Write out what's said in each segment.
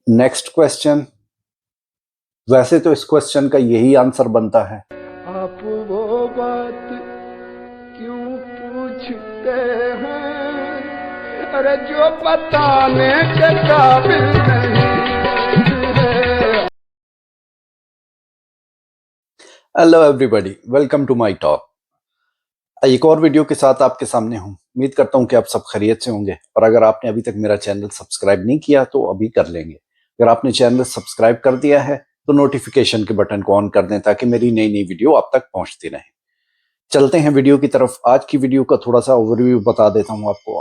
Next question. वैसे तो इस क्वेश्चन का यही आंसर बनता है, आप वो बात क्यों पूछते हैं, अरे जो बताने के काबिल नहीं है। Hello everybody, welcome to my talk. एक और वीडियो के साथ आपके सामने हूँ। उम्मीद करता हूँ कि आप सब खैरियत से होंगे, और अगर आपने अभी तक मेरा चैनल सब्सक्राइब नहीं किया तो अभी कर लेंगे। अगर आपने चैनल सब्सक्राइब कर दिया है तो नोटिफिकेशन के बटन को ऑन कर दें ताकि मेरी नई नई वीडियो आप तक पहुंचती रहे। चलते हैं वीडियो की तरफ। आज की वीडियो का थोड़ा सा ओवरव्यू बता देता हूँ आपको।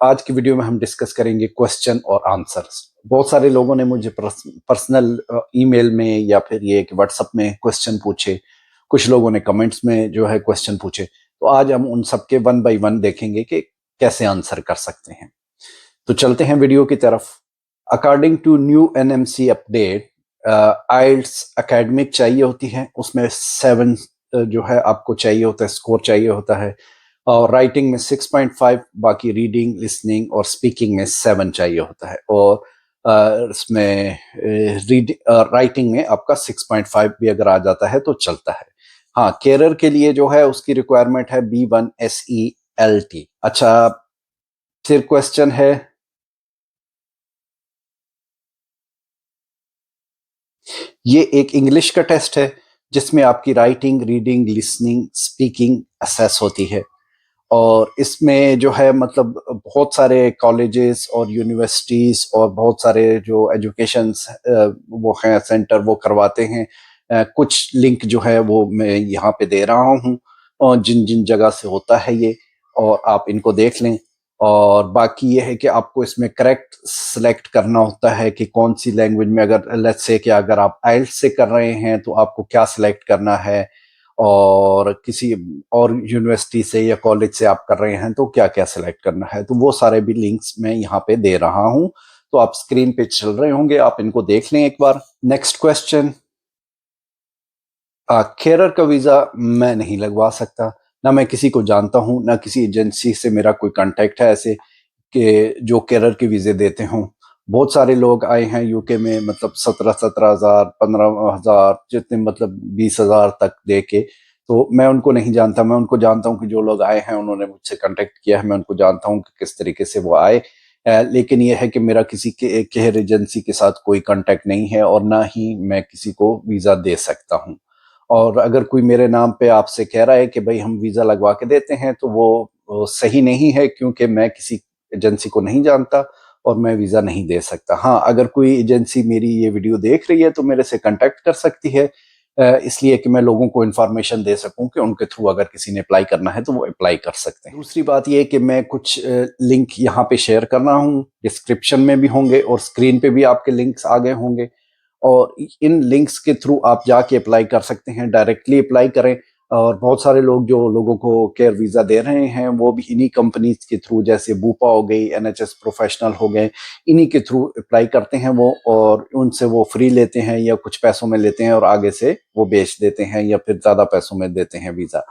आज की वीडियो में हम डिस्कस करेंगे क्वेश्चन और आंसर्स। बहुत सारे लोगों ने मुझे पर्सनल ईमेल में या फिर ये कि व्हाट्सएप में क्वेश्चन पूछे, कुछ लोगों ने कमेंट्स में जो है क्वेश्चन पूछे। तो आज हम उन सबके वन बाय वन देखेंगे कि कैसे आंसर कर सकते हैं। तो चलते हैं वीडियो की तरफ। According to new NMC update, IELTS academic चाहिए होती है, उसमें 7 जो है आपको चाहिए होता है, स्कोर चाहिए होता है। और राइटिंग में 6.5, बाकी रीडिंग, लिसनिंग और स्पीकिंग में 7 चाहिए होता है। और इसमें राइटिंग में आपका 6.5 भी अगर आ जाता है तो चलता है। हाँ, केरर के लिए जो है उसकी रिक्वायरमेंट है B1 SELT। अच्छा, फिर क्वेश्चन है, ये एक इंग्लिश का टेस्ट है जिसमें आपकी writing, reading, listening, speaking assess होती है। और इसमें जो है मतलब बहुत सारे कॉलेजेस और यूनिवर्सिटीज और बहुत सारे जो एजुकेशन वो हैं सेंटर, वो करवाते हैं। कुछ लिंक जो है वो मैं यहाँ पे दे रहा हूँ, और जिन जिन जगह से होता है ये, और आप इनको देख लें। और बाकी ये है कि आपको इसमें करेक्ट सिलेक्ट करना होता है कि कौन सी लैंग्वेज में, अगर लेट्स से कि अगर आप आइल्स से कर रहे हैं तो आपको क्या सिलेक्ट करना है, और किसी और यूनिवर्सिटी से या कॉलेज से आप कर रहे हैं तो क्या क्या सिलेक्ट करना है। तो वो सारे भी लिंक्स मैं यहाँ पे दे रहा हूँ, तो आप स्क्रीन पे चल रहे होंगे, आप इनको देख लें एक बार। Next question. केरर का वीजा मैं नहीं लगवा सकता, ना मैं किसी को जानता हूँ, ना किसी एजेंसी से मेरा कोई कांटेक्ट है ऐसे कि जो केरर के वीजे देते हों। बहुत सारे लोग आए हैं यूके में, मतलब 17,000 15,000 जितने, मतलब 20,000 तक दे के। तो मैं उनको नहीं जानता। मैं उनको जानता हूँ कि जो लोग आए हैं उन्होंने मुझसे कांटेक्ट किया है, मैं उनको जानता हूँ कि किस तरीके से वो आए। लेकिन यह है कि मेरा किसी के केयर एजेंसी के साथ कोई कांटेक्ट नहीं है, और ना ही मैं किसी को वीजा दे सकता हूँ। और अगर कोई मेरे नाम पे आपसे कह रहा है कि भाई हम वीजा लगवा के देते हैं, तो वो सही नहीं है, क्योंकि मैं किसी एजेंसी को नहीं जानता और मैं वीजा नहीं दे सकता। हाँ, अगर कोई एजेंसी मेरी ये वीडियो देख रही है तो मेरे से कांटेक्ट कर सकती है, इसलिए कि मैं लोगों को इन्फॉर्मेशन दे सकूं कि उनके थ्रू अगर किसी ने अप्लाई करना है तो वो अप्लाई कर सकते हैं। दूसरी बात ये कि मैं कुछ लिंक यहाँ पे शेयर कर रहा हूँ, डिस्क्रिप्शन में भी होंगे और स्क्रीन पे भी आपके लिंक्स आ गए होंगे। और इन लिंक्स के थ्रू आप जाके अप्लाई कर सकते हैं, डायरेक्टली अप्लाई करें। और बहुत सारे लोग जो लोगों को केयर वीजा दे रहे हैं वो भी इन्हीं कंपनीज के थ्रू, जैसे बूपा हो गई, एनएचएस प्रोफेशनल हो गए, इन्हीं के थ्रू अप्लाई करते हैं वो, और उनसे वो फ्री लेते हैं या कुछ पैसों में लेते हैं और आगे से वो बेच देते हैं या फिर ज्यादा पैसों में देते हैं वीजा।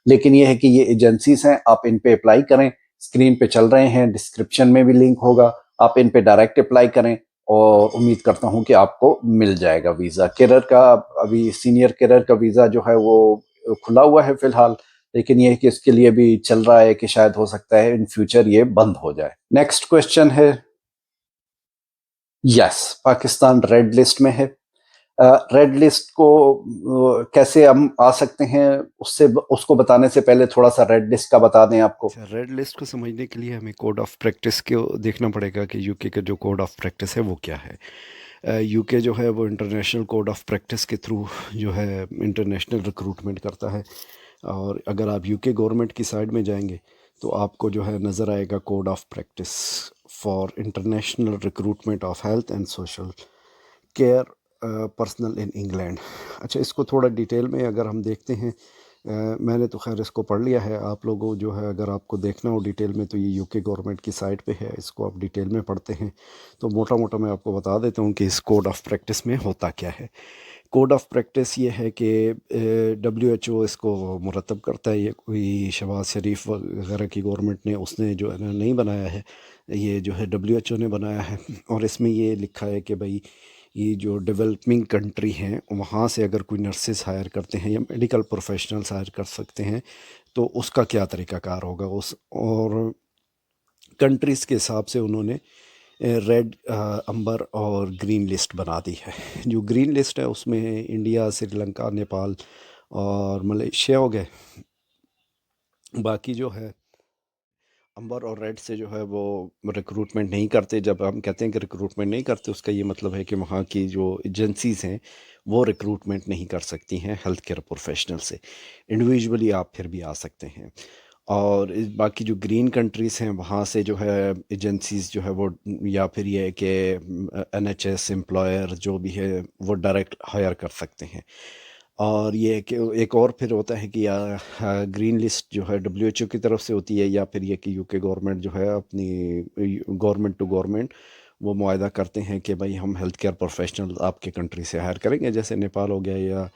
लेकिन ये है कि ये एजेंसीज हैं, आप इन पे अप्लाई करें। स्क्रीन पे चल रहे हैं, डिस्क्रिप्शन में भी लिंक होगा, आप इन पे डायरेक्ट अप्लाई करें, और उम्मीद करता हूं कि आपको मिल जाएगा वीजा। केरर का अभी सीनियर केरर का वीजा जो है वो खुला हुआ है फिलहाल, लेकिन ये है कि इसके लिए भी चल रहा है कि शायद हो सकता है इन फ्यूचर ये बंद हो जाए। नेक्स्ट क्वेश्चन है, यस, पाकिस्तान रेड लिस्ट में है। रेड लिस्ट को कैसे हम आ सकते हैं, उससे उसको बताने से पहले थोड़ा सा रेड लिस्ट का बता दें आपको। अच्छा, रेड लिस्ट को समझने के लिए हमें कोड ऑफ प्रैक्टिस को देखना पड़ेगा कि यूके का जो कोड ऑफ प्रैक्टिस है वो क्या है। यूके जो है वो इंटरनेशनल कोड ऑफ प्रैक्टिस के थ्रू जो है इंटरनेशनल रिक्रूटमेंट करता है। और अगर आप यूके गवर्नमेंट की साइड में जाएंगे तो आपको जो है नज़र आएगा code of practice for international recruitment of health and social care personal in England. अच्छा, इसको थोड़ा डिटेल में अगर हम देखते हैं, मैंने तो खैर इसको पढ़ लिया है। आप लोगों जो है अगर आपको देखना हो डिटेल में तो ये यूके गवर्नमेंट की साइट पे है, इसको आप डिटेल में पढ़ते हैं। तो मोटा मोटा मैं आपको बता देता हूँ कि इस कोड ऑफ प्रैक्टिस में होता क्या है। कोड ऑफ प्रैक्टिस ये है कि WHO इसको मुरतब करता है, ये कोई शहबाज शरीफ वगैरह की गवर्नमेंट ने उसने जो है ना नहीं बनाया है, ये जो है WHO ने बनाया है। और इसमें ये लिखा है कि भाई ये जो डेवलपिंग कंट्री हैं वहाँ से अगर कोई नर्सेस हायर करते हैं या मेडिकल प्रोफेशनल्स हायर कर सकते हैं तो उसका क्या तरीक़ाकार होगा उस, और कंट्रीज़ के हिसाब से उन्होंने रेड, अंबर और ग्रीन लिस्ट बना दी है। जो ग्रीन लिस्ट है उसमें इंडिया, श्रीलंका, नेपाल और मलेशिया हो गए। बाकी जो है अंबर और रेड से जो है वो रिक्रूटमेंट नहीं करते। जब हम कहते हैं कि रिक्रूटमेंट नहीं करते, उसका ये मतलब है कि वहाँ की जो एजेंसीज़ हैं वो रिक्रूटमेंट नहीं कर सकती हैं हेल्थ केयर प्रोफेशनल से। इंडिविजुअली आप फिर भी आ सकते हैं। और बाकी जो ग्रीन कंट्रीज़ हैं वहाँ से जो है एजेंसीज़ जो है वो, या फिर ये है कि NHS एम्प्लॉयर जो भी है वो डायरेक्ट हायर कर सकते हैं। और ये है कि एक और फिर होता है कि या ग्रीन लिस्ट जो है WHO की तरफ से होती है, या फिर ये कि UK गवर्नमेंट जो है अपनी गवर्नमेंट टू गवर्नमेंट वो मुआहदा करते हैं कि भाई हम हेल्थ केयर प्रोफेशनल आपके कंट्री से हायर करेंगे, जैसे नेपाल हो गया या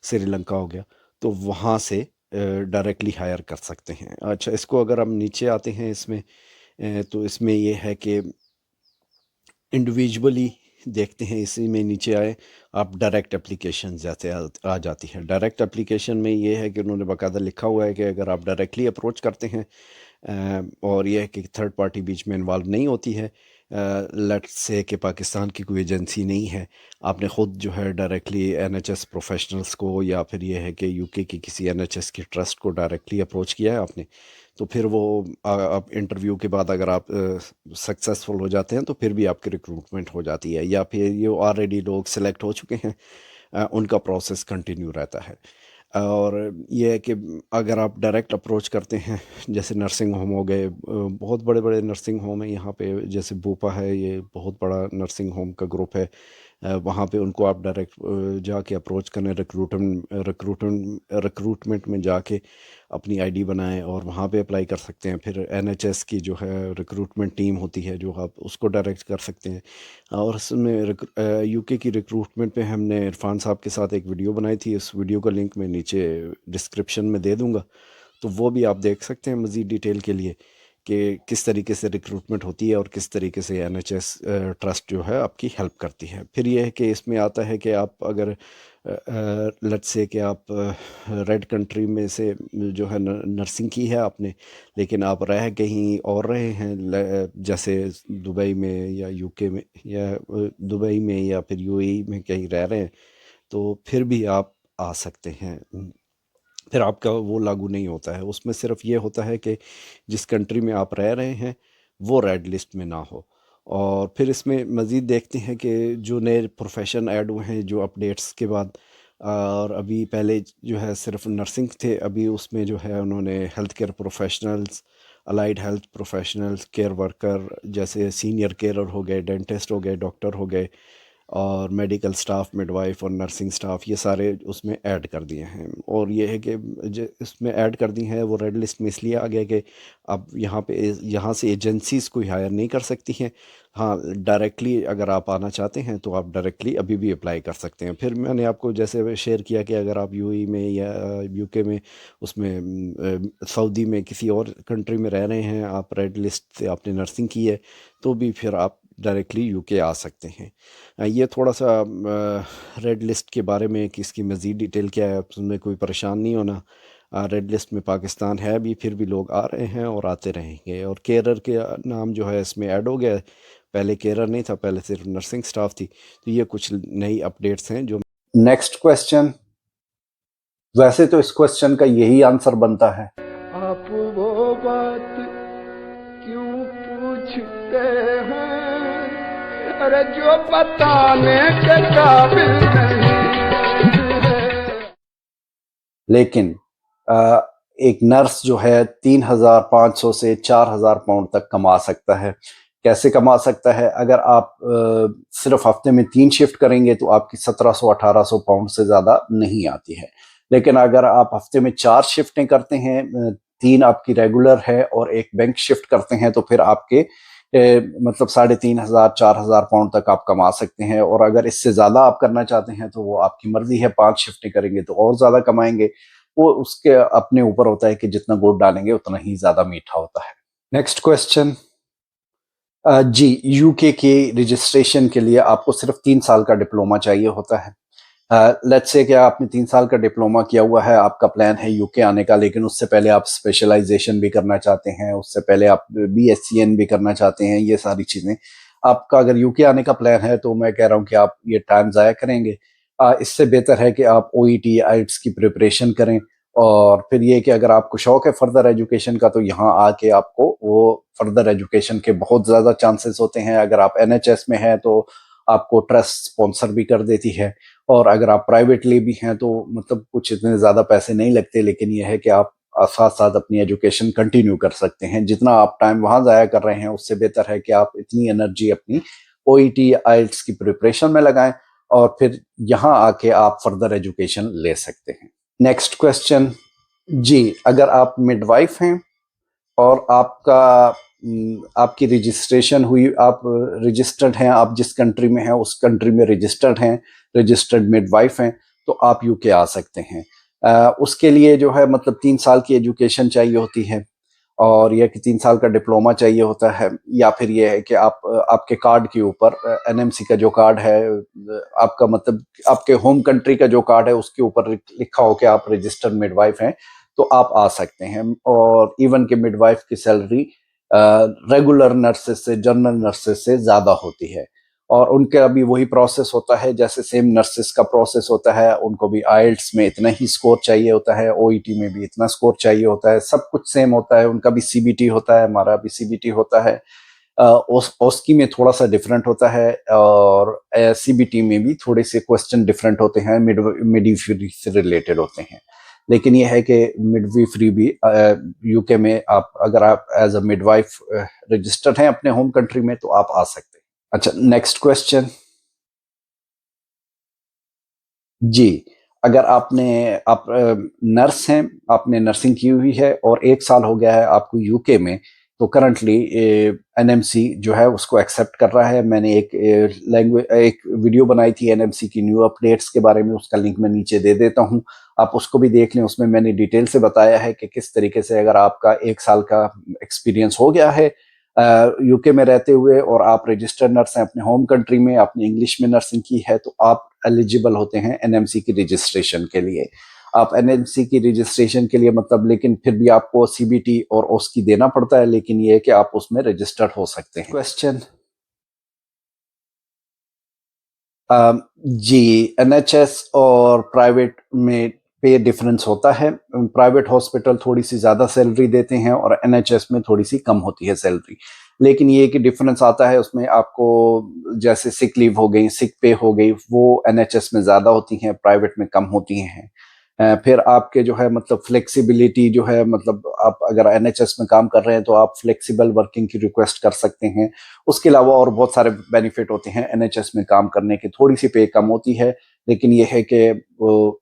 श्रीलंका हो गया, तो वहाँ से डायरेक्टली हायर कर सकते हैं। अच्छा, इसको अगर हम नीचे आते हैं इसमें, तो इसमें ये है कि इंडिविजुअली देखते हैं। इसी में नीचे आए आप, डायरेक्ट एप्लीकेशन जैसे आ जाती है। डायरेक्ट एप्लीकेशन में ये है कि उन्होंने बाकायदा लिखा हुआ है कि अगर आप डायरेक्टली अप्रोच करते हैं और यह है कि थर्ड पार्टी बीच में इन्वॉल्व नहीं होती है, लेट्स से कि पाकिस्तान की कोई एजेंसी नहीं है, आपने ख़ुद जो है डायरेक्टली NHS प्रोफेशनल्स को या फिर ये है कि UK की किसी NHS की ट्रस्ट को डायरेक्टली अप्रोच किया है आपने, तो फिर वो आप इंटरव्यू के बाद अगर आप सक्सेसफुल हो जाते हैं तो फिर भी आपकी रिक्रूटमेंट हो जाती है, या फिर ये ऑलरेडी लोग सेलेक्ट हो चुके हैं उनका प्रोसेस कंटिन्यू रहता है। और ये है कि अगर आप डायरेक्ट अप्रोच करते हैं, जैसे नर्सिंग होम हो गए, बहुत बड़े बड़े नर्सिंग होम है यहाँ पे, जैसे बूपा है, ये बहुत बड़ा नर्सिंग होम का ग्रुप है। वहाँ पे उनको आप डायरेक्ट जाके अप्रोच करें, रिक्रूटमेंट में जाके अपनी आईडी बनाएं और वहाँ पे अप्लाई कर सकते हैं। फिर NHS की जो है रिक्रूटमेंट टीम होती है जो आप उसको डायरेक्ट कर सकते हैं। और उसमें UK की रिक्रूटमेंट पे हमने इरफान साहब के साथ एक वीडियो बनाई थी, उस वीडियो का लिंक मैं नीचे डिस्क्रिप्शन में दे दूँगा, तो वो भी आप देख सकते हैं मज़ीद डिटेल के लिए कि किस तरीके से रिक्रूटमेंट होती है और किस तरीके से NHS ट्रस्ट जो है आपकी हेल्प करती है। फिर ये है कि इसमें आता है कि आप अगर लेट्स से कि आप रेड कंट्री में से जो है नर्सिंग की है आपने, लेकिन आप रह कहीं और रहे हैं, जैसे दुबई में या UK में या दुबई में या फिर UAE में कहीं रह रहे हैं, तो फिर भी आप आ सकते हैं। फिर आपका वो लागू नहीं होता है, उसमें सिर्फ ये होता है कि जिस कंट्री में आप रह रहे हैं वो रेड लिस्ट में ना हो। और फिर इसमें मज़ीद देखते हैं कि जो नए प्रोफेशन ऐड हुए हैं जो अपडेट्स के बाद, और अभी पहले जो है सिर्फ नर्सिंग थे, अभी उसमें जो है उन्होंने health care professionals, allied health professionals, care worker, जैसे सीनियर केयरर हो गए, डेंटिस्ट हो गए, डॉक्टर हो गए, और मेडिकल स्टाफ, मिडवाइफ और नर्सिंग स्टाफ, ये सारे उसमें ऐड कर दिए हैं। और ये है कि इसमें ऐड कर दी हैं वो रेड लिस्ट में इसलिए आ गया कि अब यहाँ से एजेंसीज़ कोई हायर नहीं कर सकती हैं। हाँ, डायरेक्टली अगर आप आना चाहते हैं तो आप डायरेक्टली अभी भी अप्लाई कर सकते हैं। फिर मैंने आपको जैसे शेयर किया कि अगर आप UAE में या UK में, उसमें सऊदी में, किसी और कंट्री में रह रहे हैं, आप रेड लिस्ट से आपने नर्सिंग की है, तो भी फिर आप डायरेक्टली UK आ सकते हैं। ये थोड़ा सा रेड लिस्ट के बारे में कि इसकी मज़ीद डिटेल क्या है, उसमें कोई परेशान नहीं होना। रेड लिस्ट में पाकिस्तान है भी, फिर भी लोग आ रहे हैं और आते रहेंगे। और केयरर के नाम जो है इसमें ऐड हो गया है, पहले केयरर नहीं था, पहले सिर्फ नर्सिंग स्टाफ थी। तो ये कुछ नई अपडेट्स हैं जो। नेक्स्ट क्वेश्चन, वैसे तो इस क्वेश्चन का यही आंसर बनता है, आप वो बात क्यों पूछते हैं, अरे जो बताने के काबिल नहीं है। लेकिन एक नर्स जो है 3,500 से 4,000 पाउंड तक कमा सकता है। कैसे कमा सकता है? अगर आप सिर्फ हफ्ते में 3 शिफ्ट करेंगे तो आपकी 1700-1800 पाउंड से ज़्यादा नहीं आती है। लेकिन अगर आप हफ्ते में 4 शिफ्टें करते हैं, 3 आपकी रेगुलर है और एक बैंक शिफ्ट करते हैं, तो फिर आपके मतलब 3,500 4,000 पाउंड तक आप कमा सकते हैं। और अगर इससे ज़्यादा आप करना चाहते हैं तो वो आपकी मर्जी है, 5 शिफ्टें करेंगे तो और ज़्यादा कमाएंगे। वो उसके अपने ऊपर होता है कि जितना गुड़ डालेंगे उतना ही ज़्यादा मीठा होता है। Next question. जी, यूके के रजिस्ट्रेशन के लिए आपको सिर्फ 3 साल का डिप्लोमा चाहिए होता है। लेट्स से कि आपने 3 साल का डिप्लोमा किया हुआ है, आपका प्लान है यूके आने का, लेकिन उससे पहले आप स्पेशलाइजेशन भी करना चाहते हैं, उससे पहले आप बीएससीएन भी करना चाहते हैं, ये सारी चीज़ें। आपका अगर यूके आने का प्लान है तो मैं कह रहा हूँ कि आप ये टाइम ज़ाया करेंगे। इससे बेहतर है कि आप ओईटी, आइट्स की प्रिपरेशन करें। और फिर ये कि अगर आपको शौक है फर्दर एजुकेशन का तो यहाँ आके आपको वो फर्दर एजुकेशन के बहुत ज़्यादा चांसेस होते हैं। अगर आप एनएचएस में हैं तो आपको ट्रस्ट स्पॉन्सर भी कर देती है, और अगर आप प्राइवेटली भी हैं तो मतलब कुछ इतने ज़्यादा पैसे नहीं लगते, लेकिन यह है कि आप साथ साथ अपनी एजुकेशन कंटिन्यू कर सकते हैं। जितना आप टाइम वहाँ ज़ाया कर रहे हैं उससे बेहतर है कि आप इतनी एनर्जी अपनी ओईटी, आइल्स की प्रिपरेशन में लगाएं और फिर यहाँ आके आप फर्दर एजुकेशन ले सकते हैं। Next question. जी, अगर आप मिडवाइफ हैं और आपकी रजिस्ट्रेशन हुई, आप रजिस्टर्ड हैं, आप जिस कंट्री में हैं उस कंट्री में रजिस्टर्ड हैं, रजिस्टर्ड मिडवाइफ हैं, तो आप यूके आ सकते हैं। उसके लिए जो है मतलब 3 साल की एजुकेशन चाहिए होती है, और यह कि 3 साल का डिप्लोमा चाहिए होता है, या फिर ये है कि आपके कार्ड के ऊपर एनएमसी का जो कार्ड है, आपका मतलब आपके होम कंट्री का जो कार्ड है उसके ऊपर लिखा हो कि आप रजिस्टर्ड मिडवाइफ हैं, तो आप आ सकते हैं। और इवन के मिडवाइफ की सैलरी रेगुलर नर्सेस से, जनरल नर्सेस से ज़्यादा होती है, और उनका भी वही प्रोसेस होता है जैसे सेम नर्सेस का प्रोसेस होता है। उनको भी आइल्ट्स में इतना ही स्कोर चाहिए होता है, ओईटी में भी इतना स्कोर चाहिए होता है, सब कुछ सेम होता है। उनका भी सीबीटी होता है, हमारा भी सीबीटी होता है। ओस्की में थोड़ा सा डिफरेंट होता है, और सीबीटी में भी थोड़े से क्वेश्चन डिफरेंट होते हैं, मिडवाइफरी से रिलेटेड होते हैं। लेकिन यह है कि मिडवाइफरी भी यूके में अगर आप एज अ मिडवाइफ रजिस्टर्ड हैं अपने होम कंट्री में तो आप आ सकते हैं। अच्छा, नेक्स्ट क्वेश्चन। जी, अगर आप नर्स हैं, आपने नर्सिंग की हुई है और 1 साल हो गया है आपको यूके में, तो करंटली एनएमसी जो है उसको एक्सेप्ट कर रहा है। मैंने एक वीडियो बनाई थी एनएमसी की न्यू अपडेट्स के बारे में, उसका लिंक मैं नीचे दे देता हूँ, आप उसको भी देख लें। उसमें मैंने डिटेल से बताया है कि किस तरीके से अगर आपका 1 साल का एक्सपीरियंस हो गया है यूके में रहते हुए और आप रजिस्टर्ड नर्स हैं अपने होम कंट्री में, आपने इंग्लिश में नर्सिंग की है, तो आप एलिजिबल होते हैं एनएमसी की रजिस्ट्रेशन के लिए। आप एनएमसी की रजिस्ट्रेशन के लिए मतलब, लेकिन फिर भी आपको सीबीटी और ओस्की देना पड़ता है, लेकिन ये है कि आप उसमें रजिस्टर्ड हो सकते हैं। क्वेश्चन। जी, एनएचएस और प्राइवेट में पे डिफरेंस होता है। प्राइवेट हॉस्पिटल थोड़ी सी ज़्यादा सैलरी देते हैं और एनएचएस में थोड़ी सी कम होती है सैलरी, लेकिन ये कि डिफरेंस आता है उसमें। आपको जैसे सिक लीव हो गई, सिक पे हो गई, वो एनएचएस में ज़्यादा होती हैं, प्राइवेट में कम होती हैं। फिर आपके जो है मतलब फ्लेक्सिबिलिटी जो है, मतलब आप अगर एनएचएस में काम कर रहे हैं तो आप फ्लेक्सिबल वर्किंग की रिक्वेस्ट कर सकते हैं। उसके अलावा और बहुत सारे बेनिफिट होते हैं एनएचएस में काम करने के। थोड़ी सी पे कम होती है, लेकिन ये है कि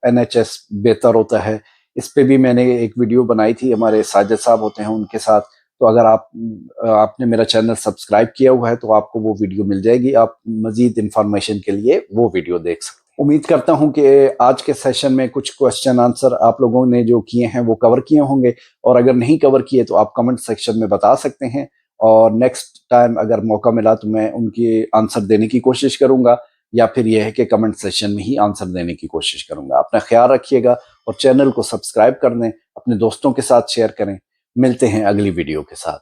एनएचएस बेहतर होता है। इस पे भी मैंने एक वीडियो बनाई थी, हमारे साजिद साहब होते हैं उनके साथ। तो अगर आपने मेरा चैनल सब्सक्राइब किया हुआ है तो आपको वो वीडियो मिल जाएगी, आप मजीद इंफॉर्मेशन के लिए वो वीडियो देख सकते हैं। उम्मीद करता हूं कि आज के सेशन में कुछ क्वेश्चन आंसर आप लोगों ने जो किए हैं वो कवर किए होंगे, और अगर नहीं कवर किए तो आप कमेंट सेक्शन में बता सकते हैं, और नेक्स्ट टाइम अगर मौका मिला तो मैं उनकी आंसर देने की कोशिश करूंगा, या फिर यह है कि कमेंट सेशन में ही आंसर देने की कोशिश करूंगा। अपना ख्याल रखिएगा और चैनल को सब्सक्राइब कर दें, अपने दोस्तों के साथ शेयर करें। मिलते हैं अगली वीडियो के साथ।